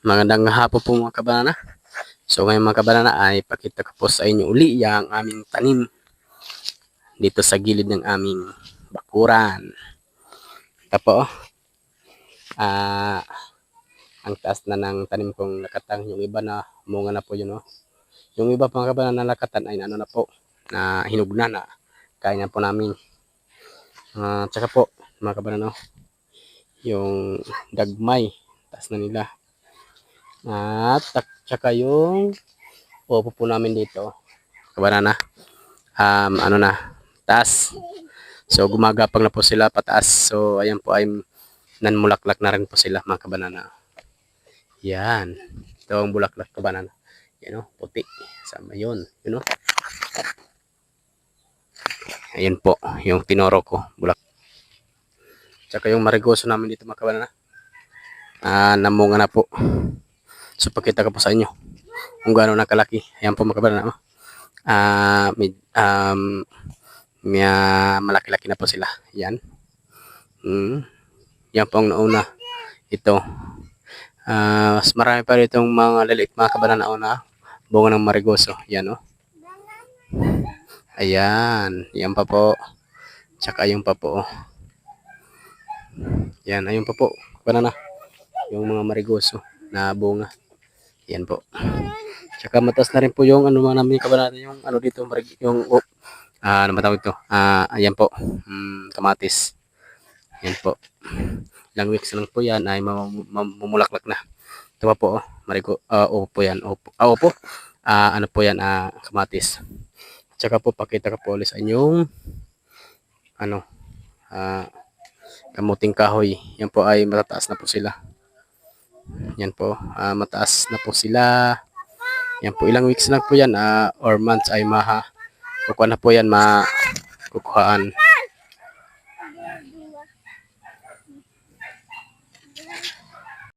Magandang hapon po mga kabanana. So ngayon mga kabanana ay pakita ko po sa inyo uli ang aming tanim dito sa gilid ng aming bakuran. Ito po, ang taas na ng tanim kong lakatan. Yung iba na munga na po yun. Oh. Yung iba mga kabanana na lakatan ay ano na po, na hinugna na. Kaya na po namin. Tsaka po mga kabanana, yung dagmay, taas na nila. At tsaka yung upo po namin dito, kabanana, ano na, taas. So gumagapang na po sila pataas. So ayan po ay nanmulaklak na rin po sila mga kabanana. Yan. Ito ang bulaklak kabanana. Yan o, puti. Sama yun. Yun o. Ayan po, yung tinoro ko. Bulak. Tsaka yung marigoso namin dito mga kabanana. Namunga na po. So pakita ko po sa inyo kung gaano nakalaki. Ayan po mga kabanana. Malaki-laki na po sila. Yan. Yan po ang nauna. Ito. Mas marami pa rin itong mga liliit mga kabanana na bunga ng marigoso. Yan o. Ayan. Yan pa po. Tsaka yung pa po. Yan. Ayun pa po. Kabanana. Yung mga marigoso na bunga. Yan po. Tsaka matas na rin po yung ano mga namin kabanana. Yung ano dito. Yung ano matawag ito? Ayan po. Kamatis. Yan po. Ilang weeks lang po yan ay mamulaklak na. Ito pa po, opo yan. Opo. Ano po yan, kamatis. Tsaka po, pakita ko po ulit sa inyong ano, kamuting kahoy. Yan po ay matataas na po sila. Yan po, mataas na po sila. Yan po, ilang weeks lang po yan, or months ay kukuha na po yan, kukuhaan.